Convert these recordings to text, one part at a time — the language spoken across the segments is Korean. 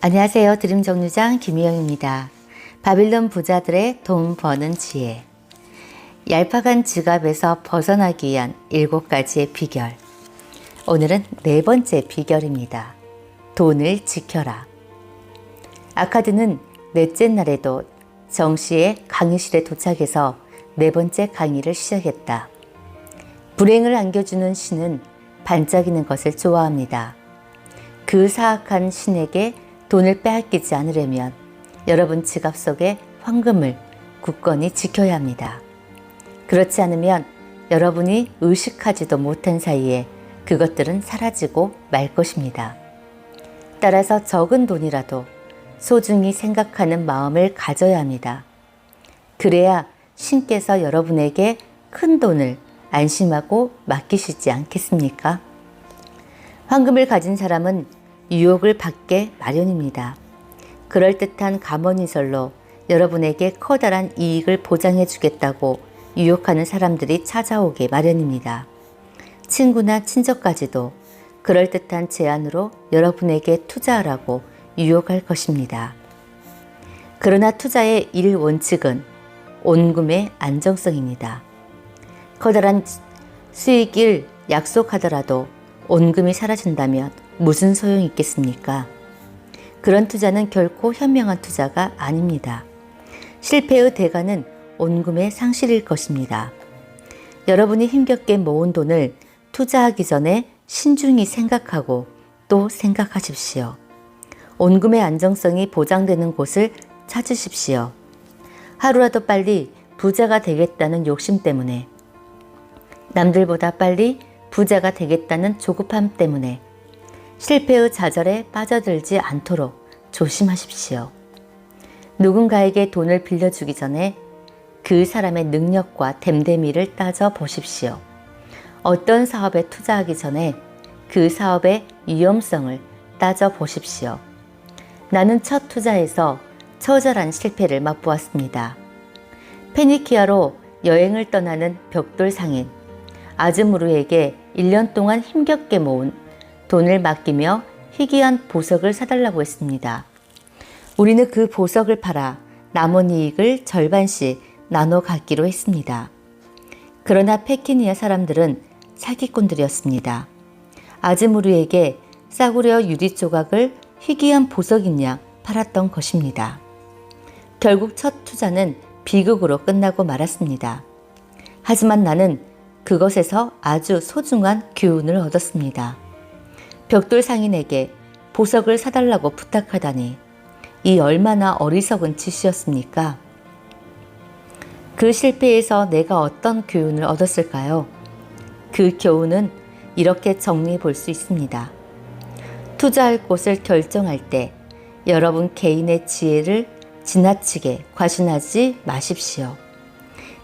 안녕하세요. 드림 정류장 김희영입니다. 바빌론 부자들의 돈 버는 지혜. 얄팍한 지갑에서 벗어나기 위한 7가지의 비결. 오늘은 4번째 비결입니다. 돈을 지켜라. 아카드는 넷째 날에도 정시의 강의실에 도착해서 4번째 강의를 시작했다. 불행을 안겨주는 신은 반짝이는 것을 좋아합니다. 그 사악한 신에게 돈을 빼앗기지 않으려면 여러분 지갑 속에 황금을 굳건히 지켜야 합니다. 그렇지 않으면 여러분이 의식하지도 못한 사이에 그것들은 사라지고 말 것입니다. 따라서 적은 돈이라도 소중히 생각하는 마음을 가져야 합니다. 그래야 신께서 여러분에게 큰 돈을 안심하고 맡기시지 않겠습니까? 황금을 가진 사람은 유혹을 받게 마련입니다. 그럴듯한 감언이설로 여러분에게 커다란 이익을 보장해 주겠다고 유혹하는 사람들이 찾아오게 마련입니다. 친구나 친척까지도 그럴듯한 제안으로 여러분에게 투자하라고 유혹할 것입니다. 그러나 투자의 1원칙은 온금의 안정성입니다. 커다란 수익을 약속하더라도 온금이 사라진다면 무슨 소용이 있겠습니까? 그런 투자는 결코 현명한 투자가 아닙니다. 실패의 대가는 온금의 상실일 것입니다. 여러분이 힘겹게 모은 돈을 투자하기 전에 신중히 생각하고 또 생각하십시오. 온금의 안정성이 보장되는 곳을 찾으십시오. 하루라도 빨리 부자가 되겠다는 욕심 때문에, 남들보다 빨리 부자가 되겠다는 조급함 때문에 실패의 좌절에 빠져들지 않도록 조심하십시오. 누군가에게 돈을 빌려주기 전에 그 사람의 능력과 됨됨이를 따져 보십시오. 어떤 사업에 투자하기 전에 그 사업의 위험성을 따져 보십시오. 나는 첫 투자에서 처절한 실패를 맛보았습니다. 페니키아로 여행을 떠나는 벽돌 상인 아즈무르에게 1년 동안 힘겹게 모은 돈을 맡기며 희귀한 보석을 사달라고 했습니다. 우리는 그 보석을 팔아 남은 이익을 절반씩 나눠 갖기로 했습니다. 그러나 페키니아 사람들은 사기꾼들이었습니다. 아즈무르에게 싸구려 유리 조각을 희귀한 보석인 양 팔았던 것입니다. 결국 첫 투자는 비극으로 끝나고 말았습니다. 하지만 나는 그것에서 아주 소중한 교훈을 얻었습니다. 벽돌 상인에게 보석을 사달라고 부탁하다니 이 얼마나 어리석은 짓이었습니까? 그 실패에서 내가 어떤 교훈을 얻었을까요? 그 교훈은 이렇게 정리해 볼 수 있습니다. 투자할 곳을 결정할 때 여러분 개인의 지혜를 지나치게 과신하지 마십시오.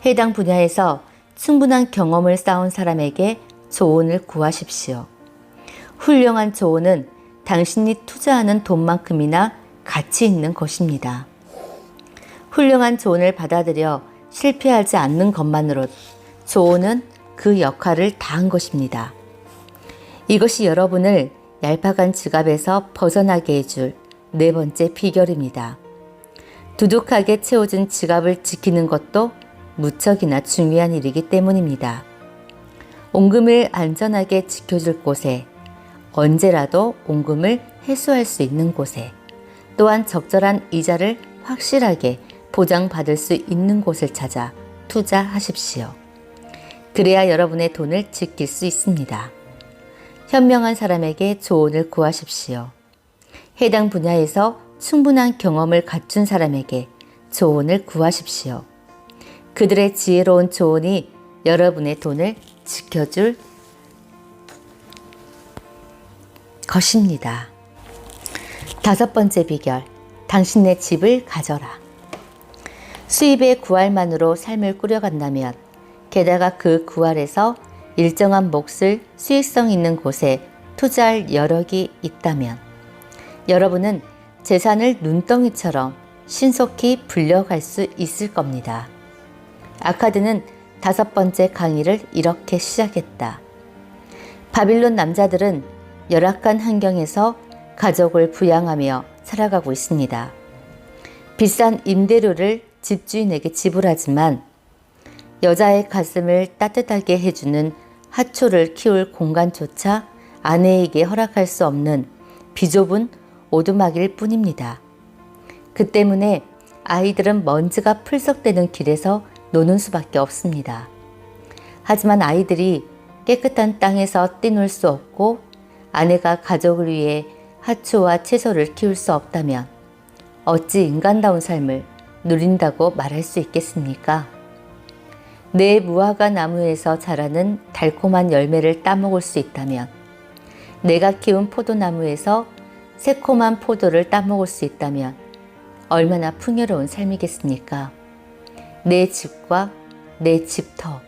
해당 분야에서 충분한 경험을 쌓은 사람에게 조언을 구하십시오. 훌륭한 조언은 당신이 투자하는 돈만큼이나 가치 있는 것입니다. 훌륭한 조언을 받아들여 실패하지 않는 것만으로 조언은 그 역할을 다한 것입니다. 이것이 여러분을 얄팍한 지갑에서 벗어나게 해줄 4번째 비결입니다. 두둑하게 채워진 지갑을 지키는 것도 무척이나 중요한 일이기 때문입니다. 온금을 안전하게 지켜줄 곳에, 언제라도 온금을 회수할 수 있는 곳에, 또한 적절한 이자를 확실하게 보장받을 수 있는 곳을 찾아 투자하십시오. 그래야 여러분의 돈을 지킬 수 있습니다. 현명한 사람에게 조언을 구하십시오. 해당 분야에서 충분한 경험을 갖춘 사람에게 조언을 구하십시오. 그들의 지혜로운 조언이 여러분의 돈을 지켜줄 것입니다. 5번째 비결, 당신의 집을 가져라. 수입의 구할만으로 삶을 꾸려간다면, 게다가 그 구할에서 일정한 몫을 수익성 있는 곳에 투자할 여력이 있다면, 여러분은 재산을 눈덩이처럼 신속히 불려갈 수 있을 겁니다. 아카드는 5번째 강의를 이렇게 시작했다. 바빌론 남자들은 열악한 환경에서 가족을 부양하며 살아가고 있습니다. 비싼 임대료를 집주인에게 지불하지만 여자의 가슴을 따뜻하게 해주는 하초를 키울 공간조차 아내에게 허락할 수 없는 비좁은 오두막일 뿐입니다. 그 때문에 아이들은 먼지가 풀썩대는 길에서 노는 수밖에 없습니다. 하지만 아이들이 깨끗한 땅에서 뛰놀 수 없고 아내가 가족을 위해 하초와 채소를 키울 수 없다면 어찌 인간다운 삶을 누린다고 말할 수 있겠습니까? 내 무화과 나무에서 자라는 달콤한 열매를 따먹을 수 있다면, 내가 키운 포도나무에서 새콤한 포도를 따먹을 수 있다면 얼마나 풍요로운 삶이겠습니까? 내 집과 내 집터,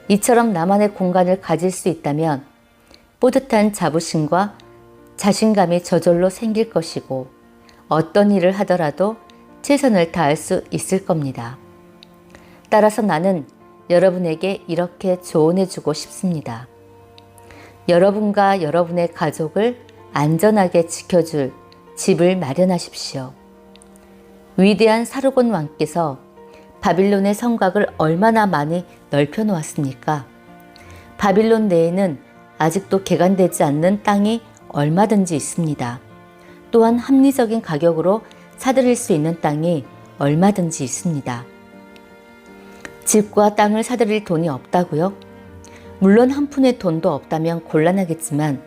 이처럼 나만의 공간을 가질 수 있다면 뿌듯한 자부심과 자신감이 저절로 생길 것이고 어떤 일을 하더라도 최선을 다할 수 있을 겁니다. 따라서 나는 여러분에게 이렇게 조언해주고 싶습니다. 여러분과 여러분의 가족을 안전하게 지켜줄 집을 마련하십시오. 위대한 사르곤 왕께서 바빌론의 성곽을 얼마나 많이 넓혀 놓았습니까? 바빌론 내에는 아직도 개간되지 않는 땅이 얼마든지 있습니다. 또한 합리적인 가격으로 사들일 수 있는 땅이 얼마든지 있습니다. 집과 땅을 사들일 돈이 없다고요? 물론 한 푼의 돈도 없다면 곤란하겠지만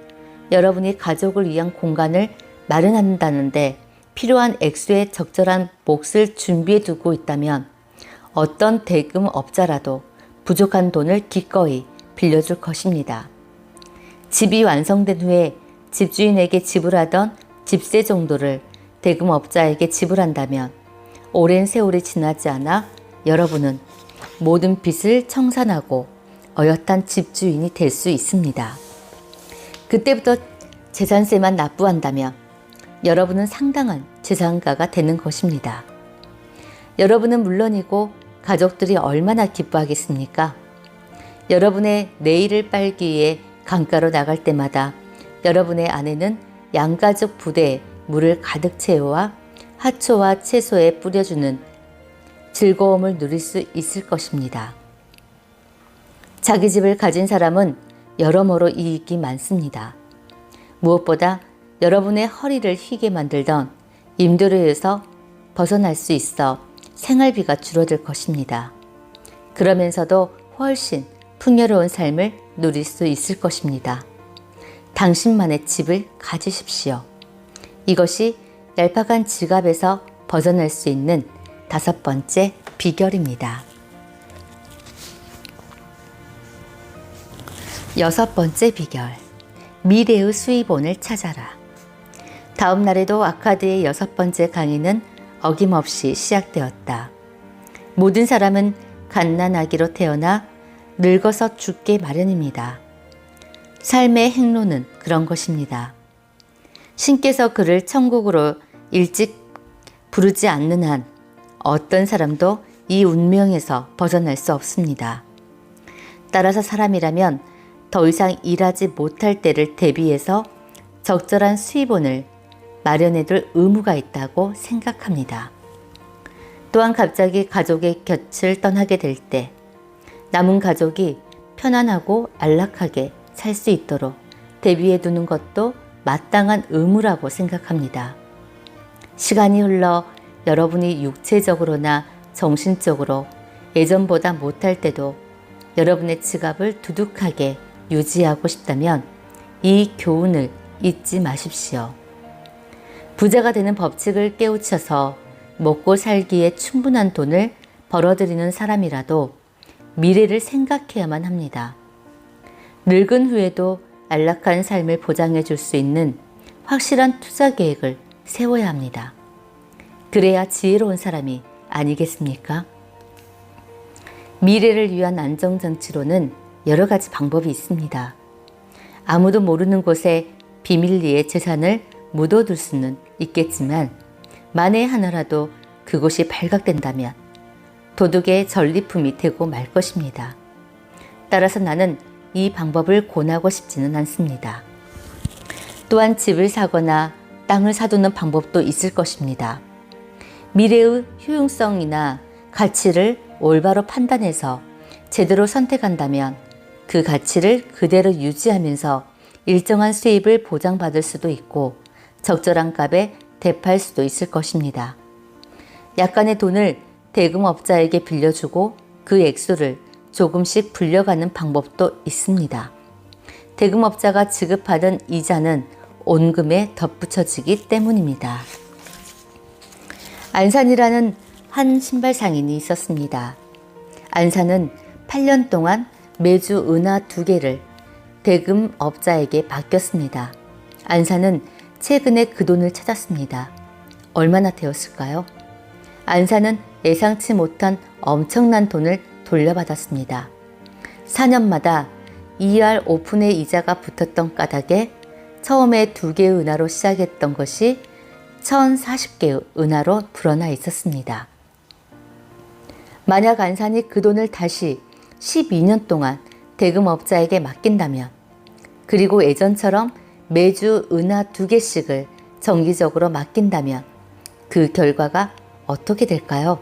여러분이 가족을 위한 공간을 마련한다는데 필요한 액수의 적절한 몫을 준비해 두고 있다면 어떤 대금업자라도 부족한 돈을 기꺼이 빌려줄 것입니다. 집이 완성된 후에 집주인에게 지불하던 집세 정도를 대금업자에게 지불한다면 오랜 세월이 지나지 않아 여러분은 모든 빚을 청산하고 어엿한 집주인이 될 수 있습니다. 그때부터 재산세만 납부한다면 여러분은 상당한 재산가가 되는 것입니다. 여러분은 물론이고 가족들이 얼마나 기뻐하겠습니까? 여러분의 내일을 빨기 위해 강가로 나갈 때마다 여러분의 아내는 양가죽 부대에 물을 가득 채워와 하초와 채소에 뿌려주는 즐거움을 누릴 수 있을 것입니다. 자기 집을 가진 사람은 여러모로 이익이 많습니다. 무엇보다 여러분의 허리를 휘게 만들던 임대료에서 벗어날 수 있어 생활비가 줄어들 것입니다. 그러면서도 훨씬 풍요로운 삶을 누릴 수 있을 것입니다. 당신만의 집을 가지십시오. 이것이 얄팍한 지갑에서 벗어날 수 있는 5번째 비결입니다. 6번째 비결, 미래의 수입원을 찾아라. 다음 날에도 아카드의 6번째 강의는 어김없이 시작되었다. 모든 사람은 갓난아기로 태어나 늙어서 죽게 마련입니다. 삶의 행로는 그런 것입니다. 신께서 그를 천국으로 일찍 부르지 않는 한 어떤 사람도 이 운명에서 벗어날 수 없습니다. 따라서 사람이라면 더 이상 일하지 못할 때를 대비해서 적절한 수입원을 마련해둘 의무가 있다고 생각합니다. 또한 갑자기 가족의 곁을 떠나게 될 때 남은 가족이 편안하고 안락하게 살 수 있도록 대비해두는 것도 마땅한 의무라고 생각합니다. 시간이 흘러 여러분이 육체적으로나 정신적으로 예전보다 못할 때도 여러분의 지갑을 두둑하게 유지하고 싶다면 이 교훈을 잊지 마십시오. 부자가 되는 법칙을 깨우쳐서 먹고 살기에 충분한 돈을 벌어들이는 사람이라도 미래를 생각해야만 합니다. 늙은 후에도 안락한 삶을 보장해 줄 수 있는 확실한 투자 계획을 세워야 합니다. 그래야 지혜로운 사람이 아니겠습니까? 미래를 위한 안정장치로는 여러 가지 방법이 있습니다. 아무도 모르는 곳에 비밀리에 재산을 묻어둘 수는 있겠지만 만에 하나라도 그곳이 발각된다면 도둑의 전리품이 되고 말 것입니다. 따라서 나는 이 방법을 권하고 싶지는 않습니다. 또한 집을 사거나 땅을 사두는 방법도 있을 것입니다. 미래의 효용성이나 가치를 올바로 판단해서 제대로 선택한다면 그 가치를 그대로 유지하면서 일정한 수입을 보장받을 수도 있고 적절한 값에 대팔 수도 있을 것입니다. 약간의 돈을 대금업자에게 빌려주고 그 액수를 조금씩 불려가는 방법도 있습니다. 대금업자가 지급하던 이자는 온금에 덧붙여지기 때문입니다. 안산이라는 한 신발 상인이 있었습니다. 안산은 8년 동안 매주 은하 2개를 대금업자에게 맡겼습니다. 안산은 최근에 그 돈을 찾았습니다. 얼마나 되었을까요? 안산은 예상치 못한 엄청난 돈을 돌려받았습니다. 4년마다 2할 5푼의 이자가 붙었던 까닭에 처음에 2개의 은하로 시작했던 것이 1040개의 은하로 불어나 있었습니다. 만약 안산이 그 돈을 다시 12년 동안 대금업자에게 맡긴다면, 그리고 예전처럼 매주 은하 2개씩을 정기적으로 맡긴다면 그 결과가 어떻게 될까요?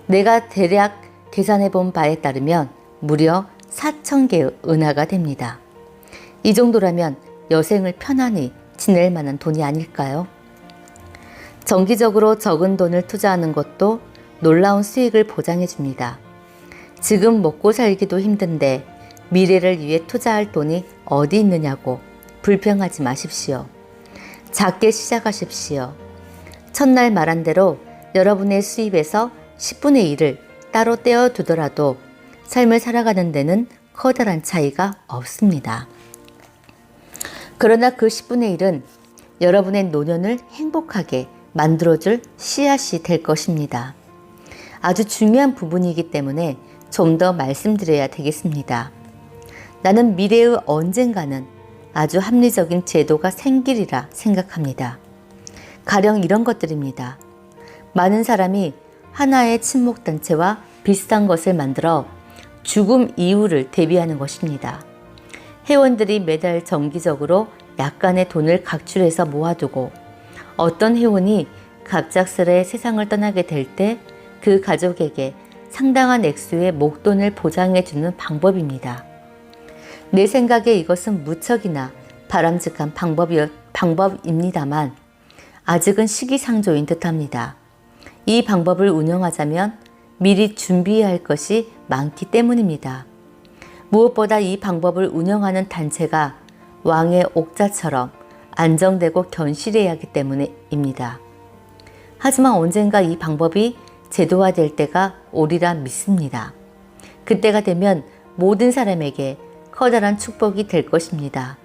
내가 대략 계산해 본 바에 따르면 무려 4,000개의 은하가 됩니다. 이 정도라면 여생을 편안히 지낼 만한 돈이 아닐까요? 정기적으로 적은 돈을 투자하는 것도 놀라운 수익을 보장해 줍니다. 지금 먹고 살기도 힘든데 미래를 위해 투자할 돈이 어디 있느냐고 불평하지 마십시오. 작게 시작하십시오. 첫날 말한 대로 여러분의 수입에서 10분의 1을 따로 떼어두더라도 삶을 살아가는 데는 커다란 차이가 없습니다. 그러나 그 10분의 1은 여러분의 노년을 행복하게 만들어줄 씨앗이 될 것입니다. 아주 중요한 부분이기 때문에 좀 더 말씀드려야 되겠습니다. 나는 미래의 언젠가는 아주 합리적인 제도가 생기리라 생각합니다. 가령 이런 것들입니다. 많은 사람이 하나의 친목단체와 비슷한 것을 만들어 죽음 이후를 대비하는 것입니다. 회원들이 매달 정기적으로 약간의 돈을 각출해서 모아두고 어떤 회원이 갑작스레 세상을 떠나게 될 때 그 가족에게 상당한 액수의 목돈을 보장해주는 방법입니다. 내 생각에 이것은 무척이나 바람직한 방법입니다만 아직은 시기상조인 듯합니다. 이 방법을 운영하자면 미리 준비해야 할 것이 많기 때문입니다. 무엇보다 이 방법을 운영하는 단체가 왕의 옥자처럼 안정되고 견실해야 하기 때문입니다. 하지만 언젠가 이 방법이 제도화될 때가 오리라 믿습니다. 그때가 되면 모든 사람에게 커다란 축복이 될 것입니다.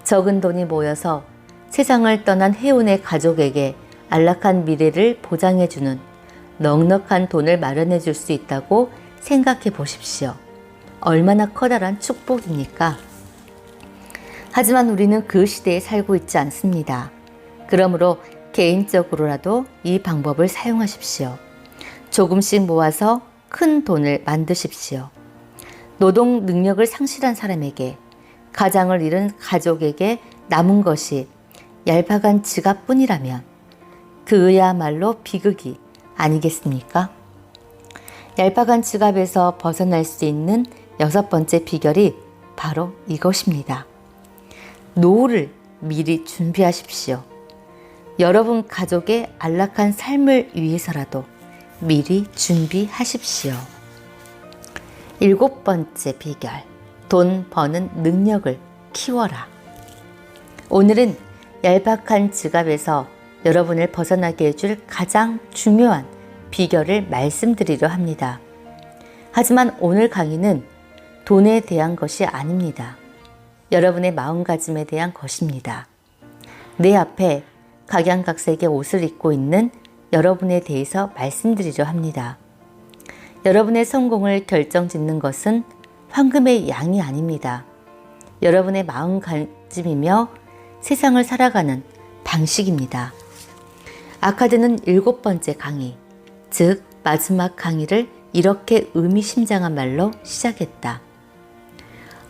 적은 돈이 모여서 세상을 떠난 회원의 가족에게 안락한 미래를 보장해주는 넉넉한 돈을 마련해 줄 수 있다고 생각해 보십시오. 얼마나 커다란 축복입니까? 하지만 우리는 그 시대에 살고 있지 않습니다. 그러므로 개인적으로라도 이 방법을 사용하십시오. 조금씩 모아서 큰 돈을 만드십시오. 노동 능력을 상실한 사람에게, 가장을 잃은 가족에게 남은 것이 얄팍한 지갑뿐이라면 그야말로 비극이 아니겠습니까? 얄팍한 지갑에서 벗어날 수 있는 6번째 비결이 바로 이것입니다. 노후를 미리 준비하십시오. 여러분 가족의 안락한 삶을 위해서라도 미리 준비하십시오. 7번째 비결, 돈 버는 능력을 키워라. 오늘은 얄팍한 지갑에서 여러분을 벗어나게 해줄 가장 중요한 비결을 말씀드리려 합니다. 하지만 오늘 강의는 돈에 대한 것이 아닙니다. 여러분의 마음가짐에 대한 것입니다. 내 앞에 각양각색의 옷을 입고 있는 여러분에 대해서 말씀드리려 합니다. 여러분의 성공을 결정짓는 것은 황금의 양이 아닙니다. 여러분의 마음가짐이며 세상을 살아가는 방식입니다. 아카드는 7번째 강의, 즉 마지막 강의를 이렇게 의미심장한 말로 시작했다.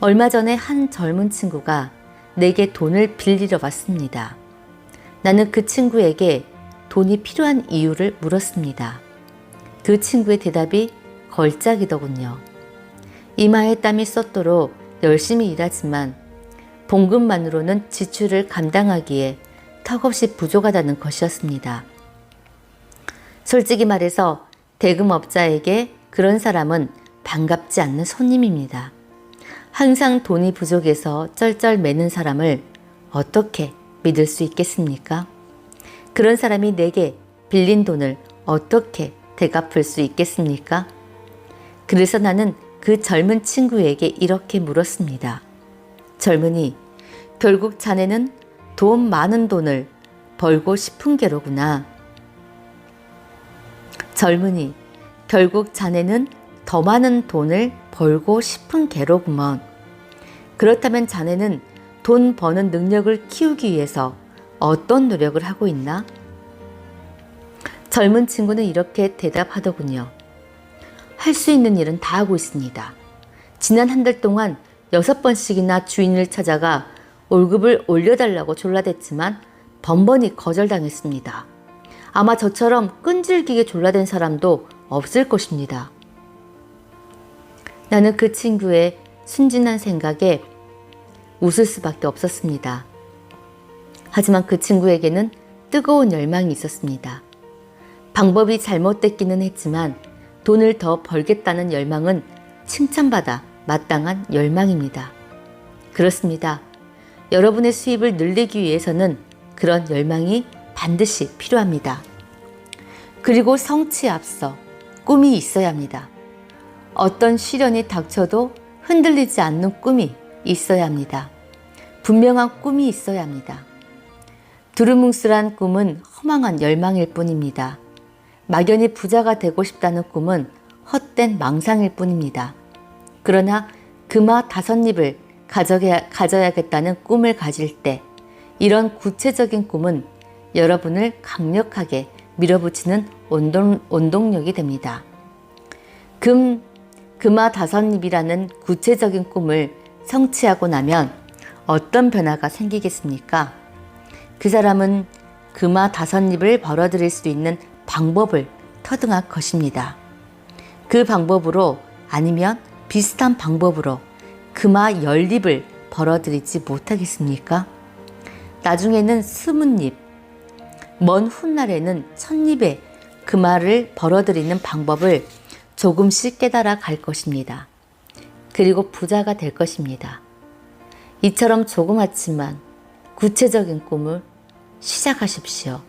얼마 전에 한 젊은 친구가 내게 돈을 빌리러 왔습니다. 나는 그 친구에게 돈이 필요한 이유를 물었습니다. 그 친구의 대답이 걸작이더군요. 이마에 땀이 쏟도록 열심히 일하지만 봉급만으로는 지출을 감당하기에 턱없이 부족하다는 것이었습니다. 솔직히 말해서 대금업자에게 그런 사람은 반갑지 않는 손님입니다. 항상 돈이 부족해서 쩔쩔매는 사람을 어떻게 믿을 수 있겠습니까? 그런 사람이 내게 빌린 돈을 어떻게 되갚을 수 있겠습니까? 그래서 나는 그 젊은 친구에게 이렇게 물었습니다. 젊은이, 결국 자네는 돈 많은 돈을 벌고 싶은 게로구나. 젊은이, 결국 자네는 더 많은 돈을 벌고 싶은 게로구먼. 그렇다면 자네는 돈 버는 능력을 키우기 위해서 어떤 노력을 하고 있나? 젊은 친구는 이렇게 대답하더군요. 할 수 있는 일은 다 하고 있습니다. 지난 한 달 동안 6번씩이나 주인을 찾아가 월급을 올려달라고 졸라댔지만 번번이 거절당했습니다. 아마 저처럼 끈질기게 졸라댄 사람도 없을 것입니다. 나는 그 친구의 순진한 생각에 웃을 수밖에 없었습니다. 하지만 그 친구에게는 뜨거운 열망이 있었습니다. 방법이 잘못됐기는 했지만 돈을 더 벌겠다는 열망은 칭찬받아 마땅한 열망입니다. 그렇습니다. 여러분의 수입을 늘리기 위해서는 그런 열망이 반드시 필요합니다. 그리고 성취에 앞서 꿈이 있어야 합니다. 어떤 시련이 닥쳐도 흔들리지 않는 꿈이 있어야 합니다. 분명한 꿈이 있어야 합니다. 두루뭉술한 꿈은 허망한 열망일 뿐입니다. 막연히 부자가 되고 싶다는 꿈은 헛된 망상일 뿐입니다. 그러나 금화 5입을 가져야겠다는 꿈을 가질 때 이런 구체적인 꿈은 여러분을 강력하게 밀어붙이는 원동력이 됩니다. 금화 5입이라는 구체적인 꿈을 성취하고 나면 어떤 변화가 생기겠습니까? 그 사람은 금화 5입을 벌어들일 수 있는 방법을 터득할 것입니다. 그 방법으로 아니면 비슷한 방법으로 금화 10입을 벌어들이지 못하겠습니까? 나중에는 20입, 먼 훗날에는 1000입의 금화를 벌어들이는 방법을 조금씩 깨달아 갈 것입니다. 그리고 부자가 될 것입니다. 이처럼 조그맣지만 구체적인 꿈을 시작하십시오.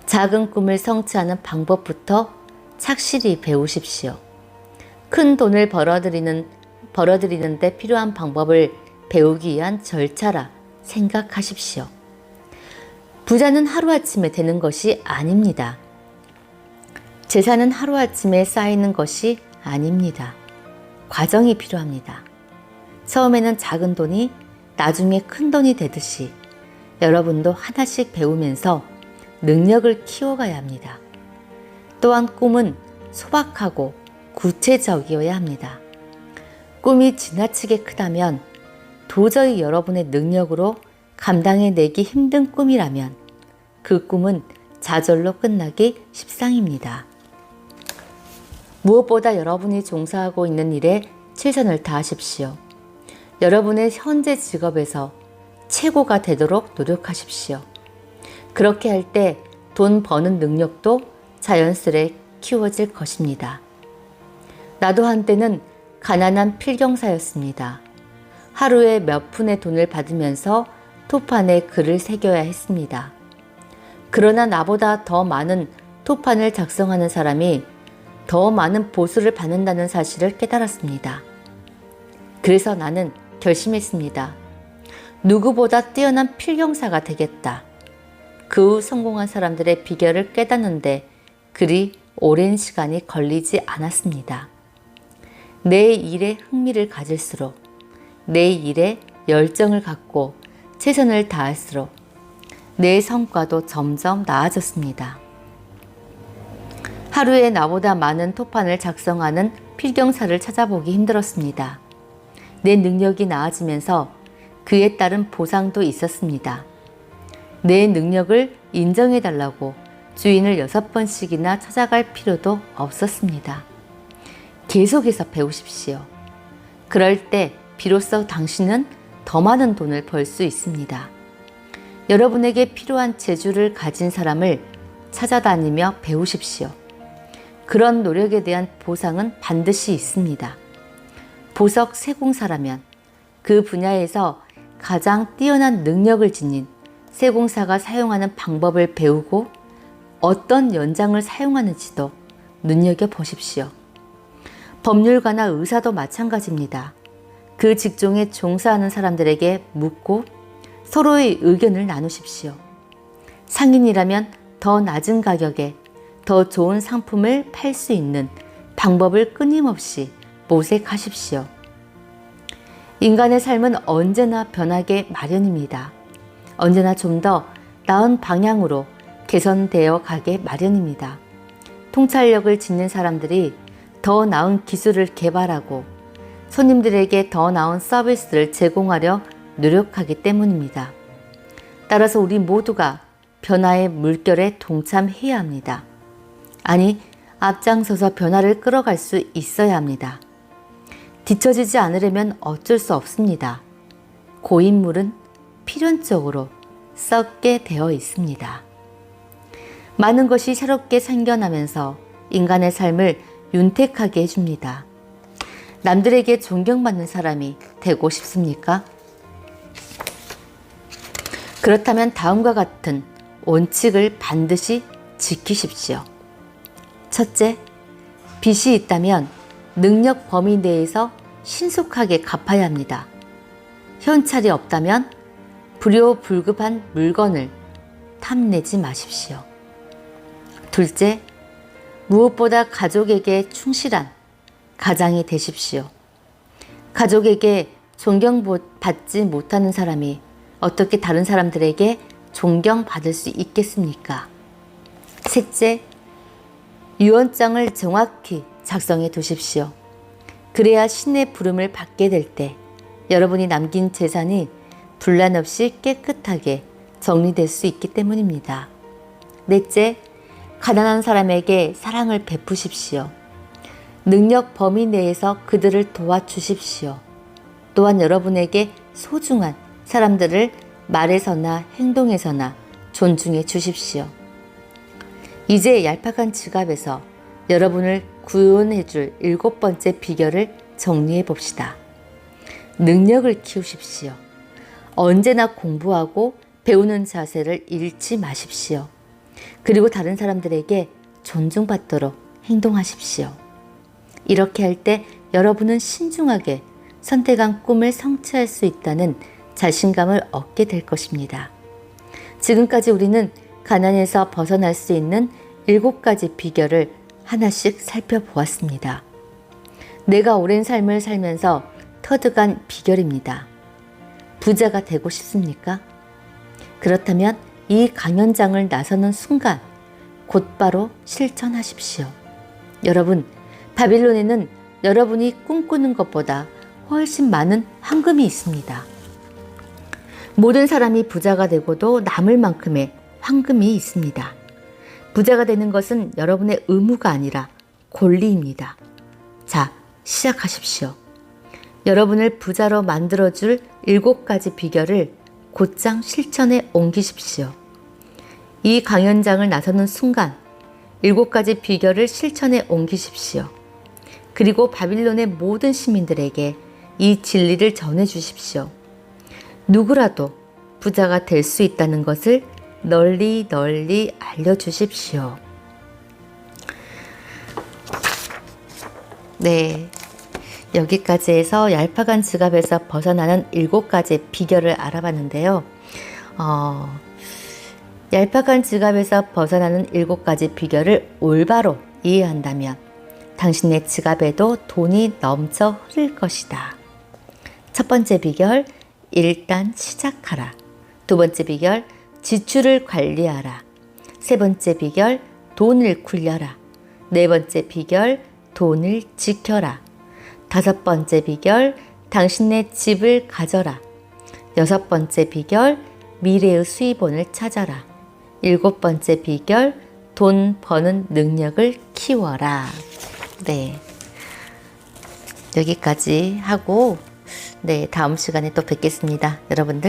작은 꿈을 성취하는 방법부터 착실히 배우십시오. 큰 돈을 벌어들이는 데 필요한 방법을 배우기 위한 절차라 생각하십시오. 부자는 하루아침에 되는 것이 아닙니다. 재산은 하루아침에 쌓이는 것이 아닙니다. 과정이 필요합니다. 처음에는 작은 돈이 나중에 큰 돈이 되듯이 여러분도 하나씩 배우면서 능력을 키워가야 합니다. 또한 꿈은 소박하고 구체적이어야 합니다. 꿈이 지나치게 크다면 도저히 여러분의 능력으로 감당해내기 힘든 꿈이라면 그 꿈은 좌절로 끝나기 십상입니다. 무엇보다 여러분이 종사하고 있는 일에 최선을 다하십시오. 여러분의 현재 직업에서 최고가 되도록 노력하십시오. 그렇게 할 때 돈 버는 능력도 자연스레 키워질 것입니다. 나도 한때는 가난한 필경사였습니다. 하루에 몇 푼의 돈을 받으면서 토판에 글을 새겨야 했습니다. 그러나 나보다 더 많은 토판을 작성하는 사람이 더 많은 보수를 받는다는 사실을 깨달았습니다. 그래서 나는 결심했습니다. 누구보다 뛰어난 필경사가 되겠다. 그 후 성공한 사람들의 비결을 깨닫는데 그리 오랜 시간이 걸리지 않았습니다. 내 일에 흥미를 가질수록, 내 일에 열정을 갖고 최선을 다할수록 내 성과도 점점 나아졌습니다. 하루에 나보다 많은 토판을 작성하는 필경사를 찾아보기 힘들었습니다. 내 능력이 나아지면서 그에 따른 보상도 있었습니다. 내 능력을 인정해달라고 주인을 6번씩이나 찾아갈 필요도 없었습니다. 계속해서 배우십시오. 그럴 때 비로소 당신은 더 많은 돈을 벌 수 있습니다. 여러분에게 필요한 재주를 가진 사람을 찾아다니며 배우십시오. 그런 노력에 대한 보상은 반드시 있습니다. 보석 세공사라면 그 분야에서 가장 뛰어난 능력을 지닌 세공사가 사용하는 방법을 배우고 어떤 연장을 사용하는지도 눈여겨보십시오. 법률가나 의사도 마찬가지입니다. 그 직종에 종사하는 사람들에게 묻고 서로의 의견을 나누십시오. 상인이라면 더 낮은 가격에 더 좋은 상품을 팔 수 있는 방법을 끊임없이 모색하십시오. 인간의 삶은 언제나 변하게 마련입니다. 언제나 좀 더 나은 방향으로 개선되어 가게 마련입니다. 통찰력을 짓는 사람들이 더 나은 기술을 개발하고 손님들에게 더 나은 서비스를 제공하려 노력하기 때문입니다. 따라서 우리 모두가 변화의 물결에 동참해야 합니다. 아니, 앞장서서 변화를 끌어갈 수 있어야 합니다. 뒤처지지 않으려면 어쩔 수 없습니다. 고인물은 필연적으로 썩게 되어 있습니다. 많은 것이 새롭게 생겨나면서 인간의 삶을 윤택하게 해줍니다. 남들에게 존경받는 사람이 되고 싶습니까? 그렇다면 다음과 같은 원칙을 반드시 지키십시오. 첫째, 빚이 있다면 능력 범위 내에서 신속하게 갚아야 합니다. 현찰이 없다면 불효불급한 물건을 탐내지 마십시오. 둘째, 무엇보다 가족에게 충실한 가장이 되십시오. 가족에게 존경받지 못하는 사람이 어떻게 다른 사람들에게 존경받을 수 있겠습니까? 셋째, 유언장을 정확히 작성해 두십시오. 그래야 신의 부름을 받게 될 때 여러분이 남긴 재산이 분란 없이 깨끗하게 정리될 수 있기 때문입니다. 넷째, 가난한 사람에게 사랑을 베푸십시오. 능력 범위 내에서 그들을 도와주십시오. 또한 여러분에게 소중한 사람들을 말에서나 행동에서나 존중해 주십시오. 이제 얄팍한 지갑에서 여러분을 구원해 줄 7번째 비결을 정리해 봅시다. 능력을 키우십시오. 언제나 공부하고 배우는 자세를 잃지 마십시오. 그리고 다른 사람들에게 존중받도록 행동하십시오. 이렇게 할 때 여러분은 신중하게 선택한 꿈을 성취할 수 있다는 자신감을 얻게 될 것입니다. 지금까지 우리는 가난에서 벗어날 수 있는 7가지 비결을 하나씩 살펴보았습니다. 내가 오랜 삶을 살면서 터득한 비결입니다. 부자가 되고 싶습니까? 그렇다면 이 강연장을 나서는 순간 곧바로 실천하십시오. 여러분, 바빌론에는 여러분이 꿈꾸는 것보다 훨씬 많은 황금이 있습니다. 모든 사람이 부자가 되고도 남을 만큼의 황금이 있습니다. 부자가 되는 것은 여러분의 의무가 아니라 권리입니다. 자, 시작하십시오. 여러분을 부자로 만들어줄 7가지 비결을 곧장 실천에 옮기십시오. 이 강연장을 나서는 순간 7가지 비결을 실천에 옮기십시오. 그리고 바빌론의 모든 시민들에게 이 진리를 전해 주십시오. 누구라도 부자가 될 수 있다는 것을 널리 알려주십시오. 네, 여기까지 해서 얄팍한 지갑에서 벗어나는 7가지 비결을 알아봤는데요. 얄팍한 지갑에서 벗어나는 7가지 비결을 올바로 이해한다면 당신의 지갑에도 돈이 넘쳐 흐를 것이다. 첫 번째 비결, 일단 시작하라. 두 번째 비결, 지출을 관리하라. 세 번째 비결, 돈을 굴려라. 네 번째 비결, 돈을 지켜라. 다섯 번째 비결, 당신의 집을 가져라. 여섯 번째 비결, 미래의 수입원을 찾아라. 7번째 비결, 돈 버는 능력을 키워라. 네. 여기까지 하고, 네, 다음 시간에 또 뵙겠습니다. 여러분들